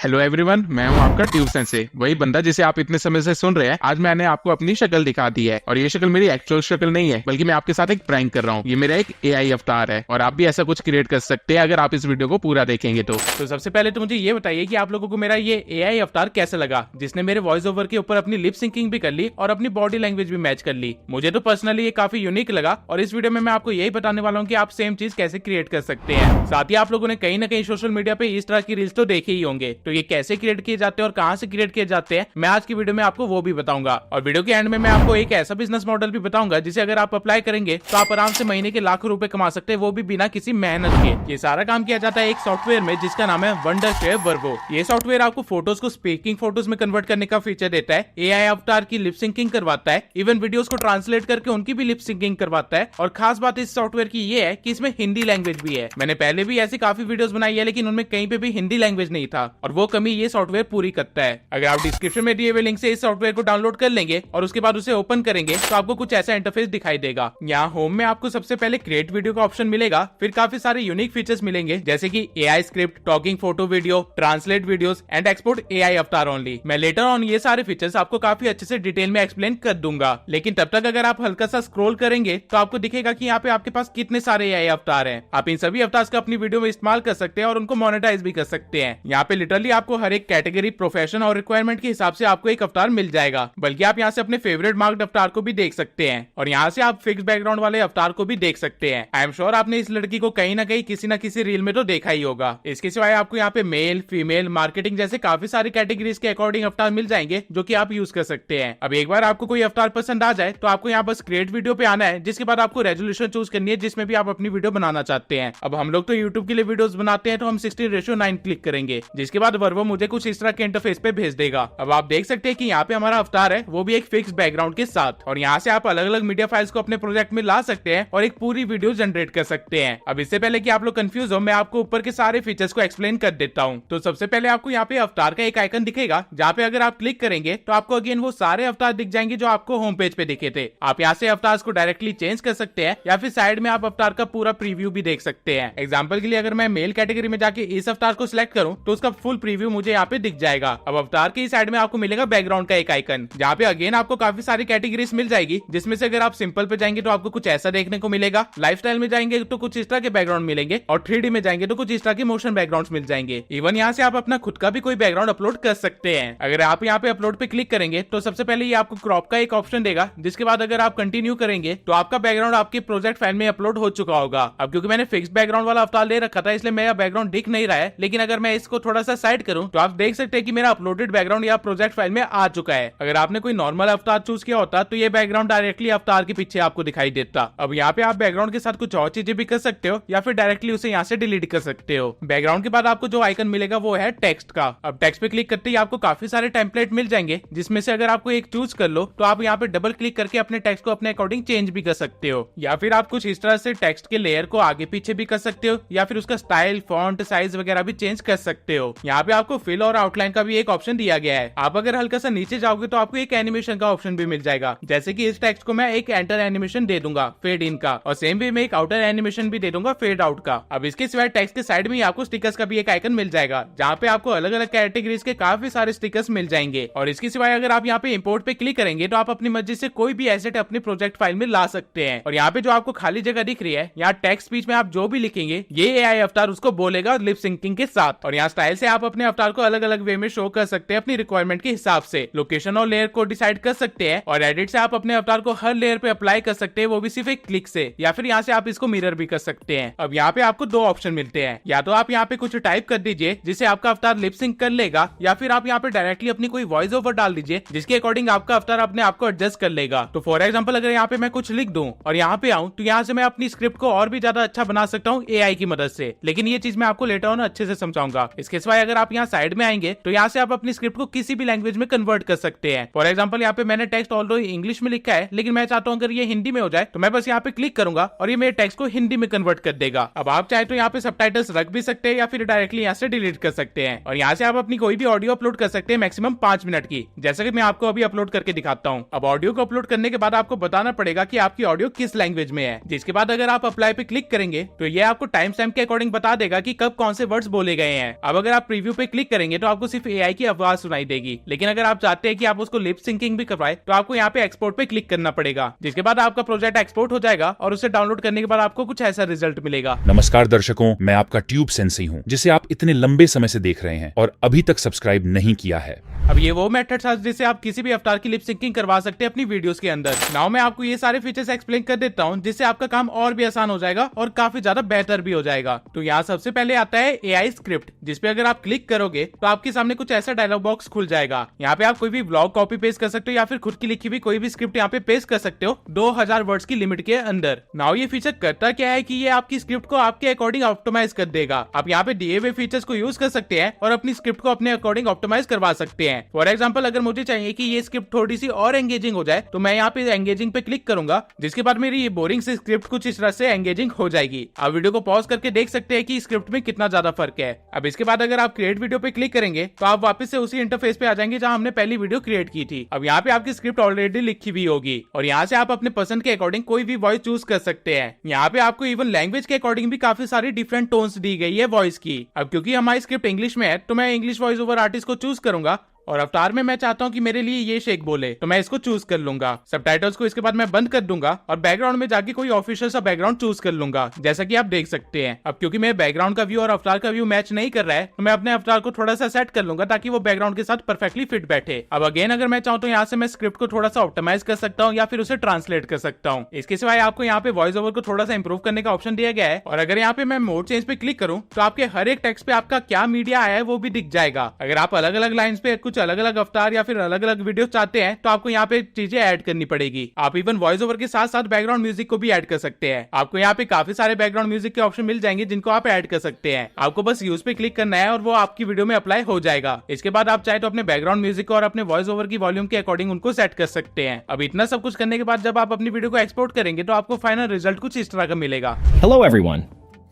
Hello everyone, मैं हूं आपका ट्यूब सेंसे, वही बंदा जिसे आप इतने समय से सुन रहे हैं। आज मैंने आपको अपनी शक्ल दिखा दी है और ये शक्ल मेरी एक्चुअल शक्ल नहीं है, बल्कि मैं आपके साथ एक प्रैंक कर रहा हूँ। ये मेरा एक एआई अवतार है और आप भी ऐसा कुछ क्रिएट कर सकते हैं अगर आप इस वीडियो को पूरा देखेंगे तो सबसे पहले तो मुझे ये बताइए कि आप लोगों को मेरा ये एआई अवतार कैसा लगा, जिसने मेरे वॉइस ओवर के ऊपर अपनी लिप सिंकिंग भी कर ली और अपनी बॉडी लैंग्वेज भी मैच कर ली। मुझे तो पर्सनली ये काफी यूनिक लगा और इस वीडियो में मैं आपको यही बताने वाला हूँ कि आप सेम चीज कैसे क्रिएट कर सकते हैं। साथ ही आप लोगों ने कहीं ना कहीं सोशल मीडिया पे इस तरह की रील्स तो देखे ही होंगे, तो ये कैसे क्रिएट किए जाते हैं और कहां से क्रिएट किए जाते हैं मैं आज की वीडियो में आपको वो भी बताऊंगा। और वीडियो के एंड में मैं आपको एक ऐसा बिजनेस मॉडल भी बताऊंगा जिसे अगर आप अप्लाई करेंगे तो आप आराम से महीने के लाखों रुपए कमा सकते हैं, वो भी बिना किसी मेहनत के। ये सारा काम किया जाता है एक सॉफ्टवेयर में जिसका नाम है वंडरशेयर वर्बो। ये सॉफ्टवेयर आपको फोटोज को स्पीकिंग फोटोज में कन्वर्ट करने का फीचर देता है, एआई अवतार की लिप सिंकिंग करवाता है, इवन वीडियोस को ट्रांसलेट करके उनकी भी लिप सिंकिंग करवाता है। और खास बात इस सॉफ्टवेयर की ये है कि इसमें हिंदी लैंग्वेज भी है। मैंने पहले भी ऐसी काफी वीडियोस बनाई है लेकिन उनमें कहीं पे भी हिंदी लैंग्वेज नहीं था और वो कमी ये सॉफ्टवेयर पूरी करता है। अगर आप डिस्क्रिप्शन में दिए हुए लिंक से इस सॉफ्टवेयर को डाउनलोड कर लेंगे और उसके बाद उसे ओपन करेंगे तो आपको कुछ ऐसा इंटरफेस दिखाई देगा। यहाँ होम में आपको सबसे पहले क्रिएट वीडियो का ऑप्शन मिलेगा, फिर काफी सारे यूनिक फीचर्स मिलेंगे जैसे कि AI script, talking photo video, translate videos and export AI अवतार ओनली। मैं लेटर ऑन ये सारे फीचर्स आपको काफी अच्छे से डिटेल में एक्सप्लेन कर दूंगा, लेकिन तब तक अगर आप हल्का सा स्क्रॉल करेंगे तो आपको दिखेगा कि यहाँ पे आपके पास कितने सारे एआई अवतार हैं। आप इन सभी अवतार का अपनी वीडियो में इस्तेमाल कर सकते हैं और उनको मोनेटाइज भी कर सकते हैं। यहाँ पे लिटरली आपको हर एक कैटेगरी, प्रोफेशन और रिक्वायरमेंट के हिसाब से आपको एक अवतार मिल जाएगा, बल्कि आप यहाँ से अपने फेवरेट मार्क्ड अवतार को भी देख सकते हैं और यहाँ से आप फिक्स बैकग्राउंड वाले अवतार को भी देख सकते हैं। आई एम श्योर आपने इस लड़की को कहीं ना कहीं किसी न किसी रील में तो देखा ही होगा। इसके सिवाय आपको यहाँ पे मेल, फीमेल, मार्केटिंग जैसे काफी सारी कैटेगरीज के अकॉर्डिंग अवतार मिल जाएंगे जो कि आप यूज कर सकते हैं। अब एक बार आपको कोई अवतार पसंद आ जाए तो आपको यहाँ बस क्रिएट वीडियो पे आना है, जिसके बाद आपको रेजोल्यूशन चूज करनी है जिसमें भी आप अपनी वीडियो बनाना चाहते हैं। अब हम लोग तो यूट्यूब के लिए वीडियोस बनाते हैं तो हम 16:9 क्लिक करेंगे, जिसके बाद वर्बो मुझे कुछ इस तरह के इंटरफेस पे भेज देगा। अब आप देख सकते हैं कि यहाँ पे हमारा अवतार है, वो भी एक फिक्स बैकग्राउंड के साथ, और यहाँ से आप अलग अलग मीडिया फाइल्स को अपने प्रोजेक्ट में ला सकते हैं और एक पूरी वीडियो जनरेट कर सकते हैं। अब इससे पहले कि आप लोग कंफ्यूज हो, मैं आपको ऊपर के सारे फीचर्स को एक्सप्लेन कर देता हूँ। तो सबसे पहले आपको यहाँ पे अवतार का एक आइकन दिखेगा, जहाँ पे अगर आप क्लिक करेंगे तो आपको अगेन वो सारे अवतार दिख जाएंगे जो आपको होम पेज पे दिखे थे। आप यहाँ से अवतार को डायरेक्टली चेंज कर सकते हैं या फिर साइड में आप अवतार का पूरा प्रीव्यू भी देख सकते हैं। एग्जाम्पल के लिए अगर मैं मेल कैटेगरी में जाके इस अवतार को सिलेक्ट करूँ तो उसका फुल प्रीव्यू मुझे यहाँ पे दिख जाएगा। अब अवतार के साइड में आपको मिलेगा बैकग्राउंड का एक आइकन, जहाँ पे अगेन आपको काफी सारी कैटेगरीज मिल जाएगी, जिसमें से अगर आप सिंपल पे जाएंगे तो आपको कुछ ऐसा देखने को मिलेगा, लाइफस्टाइल में जाएंगे तो कुछ इस तरह के बैकग्राउंड मिलेंगे और 3D में जाएंगे तो कुछ इस तरह के मोशन बैकग्राउंड मिल जाएंगे। इवन यहाँ से आप अपना खुद का भी कोई बैकग्राउंड अपलोड कर सकते हैं। अगर आप यहाँ पे अपलोड पे क्लिक करेंगे तो सबसे पहले ये आपको क्रॉप का एक ऑप्शन देगा, जिसके बाद अगर आप कंटिन्यू करेंगे तो आपका बैकग्राउंड आपके प्रोजेक्ट फाइल में अपलोड हो चुका होगा। अब क्योंकि मैंने फिक्स बैकग्राउंड वाला अवतार ले रखा था इसलिए मेरा बैकग्राउंड दिख नहीं रहा है, लेकिन अगर मैं इसको थोड़ा सा साइड करूं तो आप देख सकते हैं कि मेरा अपलोडेड बैकग्राउंड या प्रोजेक्ट फाइल में आ चुका है। अगर आपने कोई नॉर्मल अवतार चूज किया होता तो ये बैकग्राउंड डायरेक्टली अवतार के पीछे आपको दिखाई देता। अब यहाँ पे आप बैकग्राउंड के साथ कुछ और चीजें भी कर सकते हो या फिर डायरेक्टली उसे यहाँ से डिलीट कर सकते हो। बैकग्राउंड के बाद आपको जो आइकन मिलेगा वो है टेक्स्ट का। अब टेक्स्ट पे क्लिक करते ही आपको काफी सारे टेम्पलेट मिल जाएंगे, जिसमें से अगर आपको एक चूज कर लो तो आप यहाँ पे डबल क्लिक करके अपने टेक्स्ट को अपने अकॉर्डिंग चेंज भी कर सकते हो, या फिर आप कुछ इस तरह से टेक्स्ट के लेयर को आगे पीछे भी कर सकते हो, या फिर उसका स्टाइल, फॉन्ट, साइज वगैरह भी चेंज कर सकते हो। यहाँ पे आपको फिल और आउटलाइन का भी एक ऑप्शन दिया गया है। आप अगर हल्का सा नीचे जाओगे तो आपको एक एनिमेशन का ऑप्शन भी मिल जाएगा, जैसे कि इस टेक्स्ट को मैं एक एंटर एनिमेशन दे दूंगा फेड इन का, और सेम वे में एक आउटर एनिमेशन भी दे दूंगा फेड आउट का। अब इसके सिवाय टेक्स्ट के साइड में आपको स्टिकर्स का भी एक आइकन मिल जाएगा, जहाँ पे आपको अलग अलग कैटेगरीज के काफी सारे स्टिकर्स मिल जाएंगे। और इसके सिवाय अगर आप यहाँ पे इंपोर्ट पे क्लिक करेंगे तो आप अपनी मर्जी से कोई भी एसेट अपने प्रोजेक्ट फाइल में ला सकते हैं। और यहाँ पे जो आपको खाली जगह दिख रही है, यहाँ टेक्स्ट स्पीच में आप जो भी लिखेंगे ये एआई अवतार उसको बोलेगा लिप सिंकिंग के साथ। और यहाँ स्टाइल से आप अपने अवतार को अलग अलग वे में शो कर सकते हैं अपनी रिक्वायरमेंट के हिसाब से। लोकेशन और लेयर को डिसाइड कर सकते हैं और एडिट से आप अपने अवतार को हर लेयर पे अप्लाई कर सकते हैं, वो भी सिर्फ एक क्लिक से, या फिर यहाँ से आप इसको मिरर भी कर सकते हैं। अब यहाँ पे आपको दो ऑप्शन मिलते हैं, या तो आप यहाँ पे कुछ टाइप कर दीजिए जिसे आपका अवतार लिप सिंक कर लेगा, या फिर आप यहाँ पे डायरेक्टली अपनी कोई वॉइस ओवर डाल दीजिए जिसके अकॉर्डिंग आपका अवतार अपने आप को एडजस्ट कर लेगा। तो फॉर एग्जाम्पल अगर यहाँ पे मैं कुछ लिख दूं और यहाँ पे आऊं तो यहाँ से मैं अपनी स्क्रिप्ट को और भी ज्यादा अच्छा बना सकता हूँ एआई की मदद से, लेकिन ये चीज मैं आपको लेटर ऑन अच्छे से समझाऊंगा। इसके सिवाय अगर आप यहाँ साइड में आएंगे तो यहाँ से आप अपनी स्क्रिप्ट को किसी भी लैंग्वेज में कन्वर्ट कर सकते हैं। फॉर एग्जाम्पल यहाँ पे मैंने टेक्स्ट ऑलरेडी इंग्लिश में लिखा है, लेकिन मैं चाहता हूँ अगर ये हिंदी में हो जाए तो मैं बस यहाँ पे क्लिक करूंगा और ये मेरे टेक्स्ट को हिंदी में कन्वर्ट कर देगा। अब आप चाहे तो यहाँ पे सबटाइटल्स रख भी सकते हैं या फिर डायरेक्टली यहाँ से डिलीट कर सकते हैं। और यहाँ से आप अपनी कोई भी ऑडियो अपलोड कर सकते हैं मैक्सिमम 5 मिनट की, जैसा कि मैं आपको अभी अपलोड करके दिखाता हूँ। अब ऑडियो को अपलोड करने के बाद आपको बताना पड़ेगा कि आपकी ऑडियो किस लैंग्वेज में है, जिसके बाद अगर आप अप्लाई पे क्लिक करेंगे तो ये आपको टाइम स्टैम्प के अकॉर्डिंग बता देगा कि कब कौन से वर्ड्स बोले गए हैं। अब अगर आप प्रीव्यू पे क्लिक करेंगे तो आपको सिर्फ एआई की आवाज सुनाई देगी। लेकिन अगर आप चाहते हैं कि आप उसको लिप सिंकिंग भी करवाए तो आपको यहाँ पे एक्सपोर्ट पे क्लिक करना पड़ेगा, जिसके बाद आपका प्रोजेक्ट एक्सपोर्ट हो जाएगा और उसे डाउनलोड करने के बाद आपको कुछ ऐसा रिजल्ट मिलेगा। नमस्कार दर्शकों, मैं आपका ट्यूब सेंसेई हूं, जिसे आप इतने लंबे समय से देख रहे हैं और अभी तक सब्सक्राइब नहीं किया है। अब ये वो मेथड था जिससे आप किसी भी अवतार की लिप सिंकिंग करवा सकते हैं अपनी वीडियोस के अंदर। नाउ मैं आपको ये सारे फीचर्स एक्सप्लेन कर देता हूँ, जिससे आपका काम और भी आसान हो जाएगा और काफी ज्यादा बेहतर भी हो जाएगा। तो यहाँ सबसे पहले आता है एआई स्क्रिप्ट, जिसपे अगर आप क्लिक करोगे तो आपके सामने कुछ ऐसा डायलॉग बॉक्स खुल जाएगा। यहाँ पे आप कोई भी व्लॉग कॉपी पेस्ट कर सकते हो या फिर खुद की लिखी हुई कोई भी स्क्रिप्ट यहाँ पे पेस्ट कर सकते हो 2000 वर्ड्स की लिमिट के अंदर। नाउ ये फीचर करता क्या है कि ये आपकी स्क्रिप्ट को आपके अकॉर्डिंग ऑप्टिमाइज कर देगा। आप यहाँ पे दिए हुए फीचर्स को यूज कर सकते हैं और अपनी स्क्रिप्ट को अपने अकॉर्डिंग ऑप्टिमाइज करवा सकते हैं। फॉर एग्जाम्पल, अगर मुझे चाहिए कि ये स्क्रिप्ट थोड़ी सी और एंगेजिंग हो जाए तो मैं यहाँ पे एंगेजिंग पे क्लिक करूंगा, जिसके बाद मेरी ये बोरिंग सी स्क्रिप्ट कुछ इस तरह से एंगेजिंग हो जाएगी। आप वीडियो को पॉज करके देख सकते हैं कि स्क्रिप्ट में कितना ज्यादा फर्क है। अब इसके बाद अगर आप क्रिएट वीडियो पे क्लिक करेंगे तो आप वापस से उसी इंटरफेस पे आ जाएंगे जहां हमने पहली वीडियो क्रिएट की थी। अब यहाँ पे आपकी स्क्रिप्ट ऑलरेडी लिखी हुई होगी और यहाँ से आप अपने पसंद के अकॉर्डिंग कोई भी वॉइस चूज कर सकते हैं। यहाँ पे आपको इवन लैंग्वेज के अकॉर्डिंग भी काफी सारी डिफरेंट टोन्स दी गई है वॉइस की। अब क्योंकि हमारी स्क्रिप्ट इंग्लिश में है तो मैं इंग्लिश वॉइस ओवर आर्टिस्ट को चूज करूंगा और अवतार में मैं चाहता हूं कि मेरे लिए ये शेख बोले तो मैं इसको चूज कर लूंगा। सबटाइटल्स को इसके बाद मैं बंद कर दूंगा और बैकग्राउंड में जाके कोई ऑफिशियल सा बैकग्राउंड चूज कर लूंगा, जैसा कि आप देख सकते हैं। अब क्योंकि मेरे बैकग्राउंड का व्यू और अवतार का व्यू मैच नहीं कर रहा है तो मैं अपने अवतार को थोड़ा सा सेट कर लूंगा ताकि वो बैकग्राउंड के साथ परफेक्टली फिट बैठे। अब अगेन अगर मैं चाहूँ तो यहाँ से मैं स्क्रिप्ट को थोड़ा सा ऑप्टिमाइज कर सकता हूँ या फिर उसे ट्रांसलेट कर सकता हूँ। इसके सिवाय आपको यहाँ पे वॉइस ओवर को थोड़ा सा इंप्रूव करने का ऑप्शन दिया गया है और अगर यहाँ पे मैं मोड चेंज पे क्लिक करूँ तो आपके हर एक टेक्स्ट पे आपका क्या मीडिया आया है वो भी दिख जाएगा। अगर आप अलग अलग लाइन्स पे कुछ अलग अलग अवतार या फिर अलग अलग वीडियो चाहते हैं तो आपको यहाँ पे चीजें ऐड करनी पड़ेगी। आप इवन वॉइस ओवर के साथ साथ बैकग्राउंड म्यूजिक को भी ऐड कर सकते हैं। आपको यहाँ पे काफी सारे बैकग्राउंड म्यूजिक के ऑप्शन मिल जाएंगे जिनको आप ऐड कर सकते हैं। आपको बस यूज पे क्लिक करना है और वो आपकी वीडियो में अप्लाई हो जाएगा। इसके बाद आप चाहे तो अपने बैकग्राउंड म्यूजिक और अपने वॉइस ओवर की वॉल्यूम के अकॉर्डिंग उनको सेट कर सकते हैं। अब इतना सब कुछ करने के बाद जब आप अपनी वीडियो को एक्सपोर्ट करेंगे तो आपको फाइनल रिजल्ट कुछ इस तरह का मिलेगा। Hello everyone.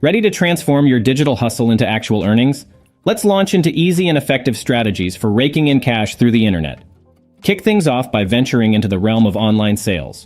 Ready to transform your digital hustle into actual earnings? Let's launch into easy and effective strategies for raking in cash through the internet. Kick things off by venturing into the realm of online sales.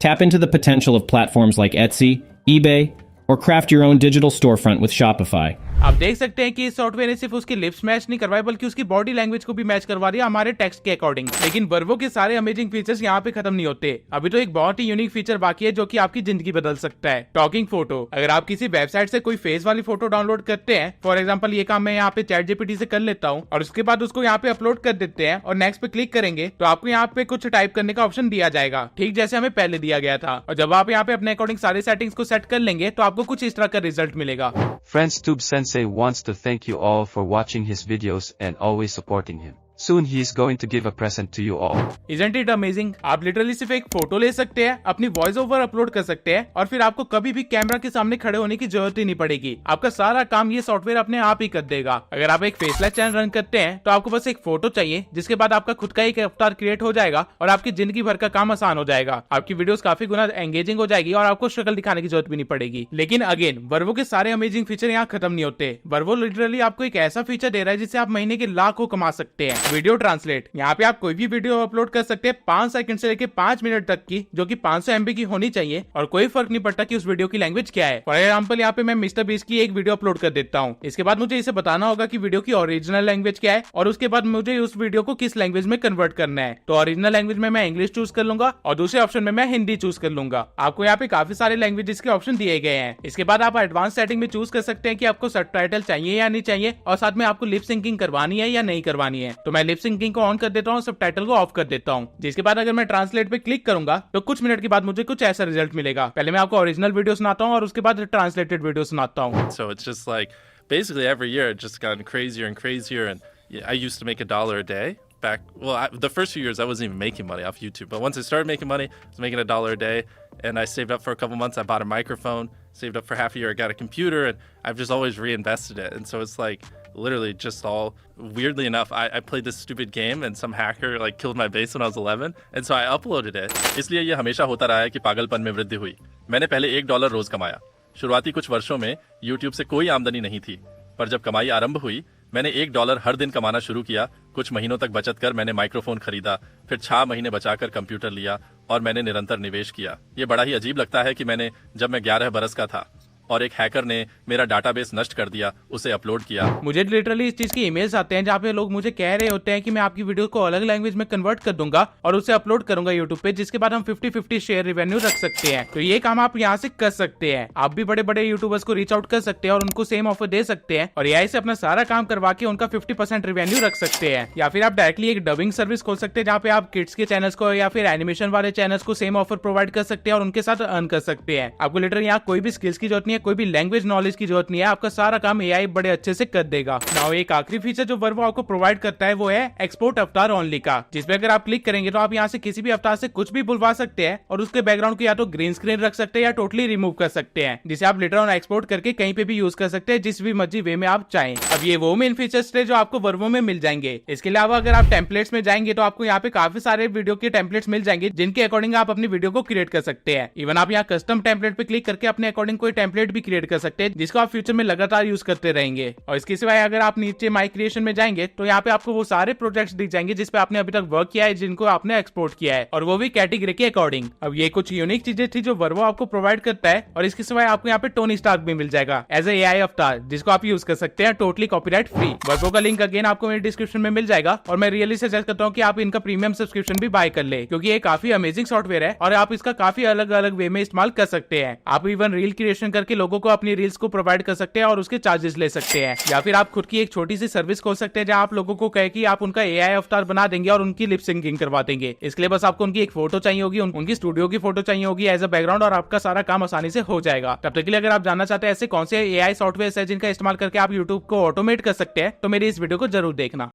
Tap into the potential of platforms like Etsy, eBay, or craft your own digital storefront with Shopify. आप देख सकते हैं कि इस software ने सिर्फ उसकी lips match नहीं करवाई बल्कि उसकी बॉडी लैंग्वेज को भी मैच करवा दिया हमारे टेक्स्ट के अकॉर्डिंग। लेकिन वर्वो के सारे अमेजिंग फीचर्स यहाँ पे खत्म नहीं होते। अभी तो एक बहुत ही यूनिक फीचर बाकी है जो कि आपकी जिंदगी बदल सकता है, टॉकिंग फोटो। अगर आप किसी वेबसाइट से कोई फेस वाली फोटो डाउनलोड करते हैं, फॉर एग्जाम्पल ये काम मैं यहाँ पे चैट जीपीटी से कर लेता हूँ और उसके बाद उसको यहाँ पे अपलोड कर देते हैं और नेक्स्ट पे क्लिक करेंगे तो आपको यहाँ पे कुछ टाइप करने का ऑप्शन दिया जाएगा, ठीक जैसे हमें पहले दिया गया था। और जब आप यहाँ पे अपने अकॉर्डिंग सारे सेटिंग्स को सेट कर लेंगे तो आपको कुछ इस तरह का रिजल्ट मिलेगा। Friends, Tube Sensei wants to thank you all for watching his videos and always supporting him. Soon he is going to give a present to you all. Isn't it amazing? आप literally सिर्फ एक photo ले सकते हैं, अपनी voice over upload कर सकते हैं और फिर आपको कभी भी कैमरा के सामने खड़े होने की जरूरत ही नहीं पड़ेगी। आपका सारा काम ये सॉफ्टवेयर अपने आप ही कर देगा। अगर आप एक फेसलेस चैनल रन करते हैं तो आपको बस एक फोटो चाहिए, जिसके बाद आपका खुद का एक अवतार क्रिएट हो जाएगा और आपकी जिंदगी भर का काम आसान हो जाएगा। आपकी वीडियोस काफी गुना एंगेजिंग हो जाएगी और आपको शक्ल दिखाने की जरूरत भी नहीं पड़ेगी। लेकिन अगेन वर्वो के सारे अमेजिंग फीचर यहाँ खत्म नहीं होते। वर्वो लिटरली आपको एक ऐसा फीचर दे रहा है जिससे आप महीने के लाखों कमा सकते हैं। वीडियो ट्रांसलेट, यहाँ पे आप कोई भी वीडियो अपलोड कर सकते हैं 5 सेकंड से लेकर 5 मिनट तक की, जो कि 500 MB की होनी चाहिए और कोई फर्क नहीं पड़ता कि उस वीडियो की लैंग्वेज क्या है। फॉर एग्जांपल यहाँ पे मैं मिस्टर बीस्ट की एक वीडियो अपलोड कर देता हूँ। इसके बाद मुझे इसे बताना होगा कि वीडियो की ओरिजिनल लैंग्वेज क्या है और उसके बाद मुझे उस वीडियो को किस लैंग्वेज में कन्वर्ट करना है। तो ओरिजिनल लैंग्वेज में मैं इंग्लिश चूज कर लूंगा और दूसरे ऑप्शन में मैं हिंदी चूज कर लूंगा। आपको यहाँ पे काफी सारे लैंग्वेजेस के ऑप्शन दिए गए हैं। इसके बाद आप एडवांस सेटिंग में चूज कर सकते हैं कि आपको सबटाइटल चाहिए या नहीं चाहिए और साथ में आपको लिप सिंकिंग करवानी है या नहीं करवानी है। तो मैं लिप सिंकिंग को ऑन कर देता हूँ, सबटाइटल को ऑफ कर देता हूँ। जिसके बाद अगर मैं ट्रांसलेट पे क्लिक करूंगा तो कुछ मिनट के बाद मुझे कुछ ऐसा रिजल्ट मिलेगा। पहले मैं आपको ओरिजिनल वीडियो सुनाता हूँ और उसके बाद ट्रांसलेटेड वीडियो सुनाता हूँ। So it's just like basically every year it's just gotten crazier and crazier. And yeah, I used to make $1 a day back. Well, the first few years I wasn't even making money off YouTube, but once I started making money, I was making $1 a day. And I saved up for a couple months. I bought a microphone. Saved up for half a year. I got a computer, and I've just always reinvested it. And so it's like literally just all weirdly enough, I played this stupid game and some hacker like killed my base when I was 11, and so I uploaded it. इसलिए ये हमेशा होता रहा है कि पागलपन में वृद्धि हुई। मैंने पहले $1 रोज कमाया। शुरुआती कुछ वर्षों में YouTube से कोई आमदनी नहीं थी, पर जब कमाई आरंभ हुई मैंने $1 हर दिन कमाना शुरू किया। कुछ महीनों तक बचत कर मैंने माइक्रोफोन खरीदा, फिर 6 महीने बचाकर कंप्यूटर लिया और मैंने निरंतर निवेश किया। ये बड़ा ही अजीब लगता है कि मैंने जब मैं 11 बरस का था और एक हैकर ने मेरा डाटाबेस नष्ट कर दिया, उसे अपलोड किया। मुझे लिटरली इस चीज की ईमेल्स आते हैं जहाँ पे लोग मुझे कह रहे होते हैं कि मैं आपकी वीडियो को अलग लैंग्वेज में कन्वर्ट कर दूंगा और उसे अपलोड करूंगा यूट्यूब पे, जिसके बाद हम 50-50 शेयर रेवेन्यू रख सकते हैं। तो ये काम आप यहाँ से कर सकते हैं। आप भी बड़े बड़े यूट्यूबर्स को रीच आउट कर सकते हैं और उनको सेम ऑफर दे सकते हैं और एआई से अपना सारा काम करवा के उनका 50% रेवेन्यू रख सकते हैं। या फिर आप डायरेक्टली एक डबिंग सर्विस खोल सकते हैं जहाँ पे आप किड्स के चैनल्स को या फिर एनिमेशन वाले चैनल्स को सेम ऑफर प्रोवाइड कर सकते हैं और उनके साथ अर्न कर सकते हैं। आपको लिटरली यहाँ कोई भी स्किल्स की जरूरत नहीं है, कोई भी लैंग्वेज नॉलेज की जरूरत नहीं है, आपका सारा काम एआई बड़े अच्छे से कर देगा। नाउ एक आखिरी फीचर जो वर्वो आपको प्रोवाइड करता है वो है एक्सपोर्ट अवतार ओनली का, जिसपे अगर आप क्लिक करेंगे तो आप यहाँ से किसी भी अवतार से कुछ भी बुलवा सकते हैं और उसके बैकग्राउंड को या तो ग्रीन स्क्रीन रख सकते हैं या टोटली रिमूव कर सकते हैं, जिसे आप लेटर ऑन एक्सपोर्ट करके कहीं पे भी यूज कर सकते हैं जिस भी मर्जी वे में आप चाहें। अब ये वो मेन फीचर्स थे जो आपको वर्वो में मिल जाएंगे। इसके अलावा अगर आप टेम्पलेट्स में जाएंगे तो आपको यहाँ पे काफी सारे वीडियो के टेम्पलेट्स मिल जाएंगे जिनके अकॉर्डिंग आप अपनी वीडियो को क्रिएट कर सकते हैं। इवन आप यहाँ कस्टम टेम्पलेट पे क्लिक करके अपने अकॉर्डिंग कोई टेम्पलेट भी क्रिएट कर सकते हैं जिसको आप फ्यूचर में लगातार यूज करते रहेंगे। और इसके सिवाय अगर आप नीचे माई क्रिएशन में जाएंगे तो यहाँ पे आपको वो सारे प्रोजेक्ट्स दिख जाएंगे जिसपे आपने अभी तक वर्क किया है, जिनको आपने एक्सपोर्ट किया है, और वो भी कैटेगरी के अकॉर्डिंग। अब ये कुछ यूनिक चीजें थी जो वर्वो आपको प्रोवाइड करता है। और इसके सिवाय आपको यहाँ पे टोनी स्टार्क भी मिल जाएगा एज ए एआई अवतार, जिसको आप यूज कर सकते हैं टोटली कॉपीराइट फ्री। वर्वो का लिंक अगेन आपको मेरे डिस्क्रिप्शन में मिल जाएगा और मैं रियली सजेस्ट करता हूँ कि आप इनका प्रीमियम सब्सक्रिप्शन भी बाय कर ले, क्योंकि ये काफी अमेजिंग सॉफ्टवेयर है और आप इसका काफी अलग अलग वे में इस्तेमाल कर सकते हैं। आप इवन रील क्रिएशन करके लोगों को अपनी रील्स को प्रोवाइड कर सकते हैं और उसके चार्जेस ले सकते हैं, या फिर आप खुद की एक छोटी सी सर्विस खोल सकते हैं जहां आप लोगों को कहे कि आप उनका एआई अवतार बना देंगे और उनकी लिप सिंकिंग करवा देंगे। इसके लिए बस आपको उनकी एक फोटो चाहिए होगी, उनकी स्टूडियो की फोटो चाहिए होगी एज अ बैकग्राउंड, और आपका सारा काम आसानी से हो जाएगा। तब तक के लिए अगर आप जानना चाहते हैं ऐसे कौन से एआई सॉफ्टवेयर है जिनका इस्तेमाल करके आप यूट्यूब को ऑटोमेट कर सकते हैं तो मेरी इस वीडियो को जरूर देखना।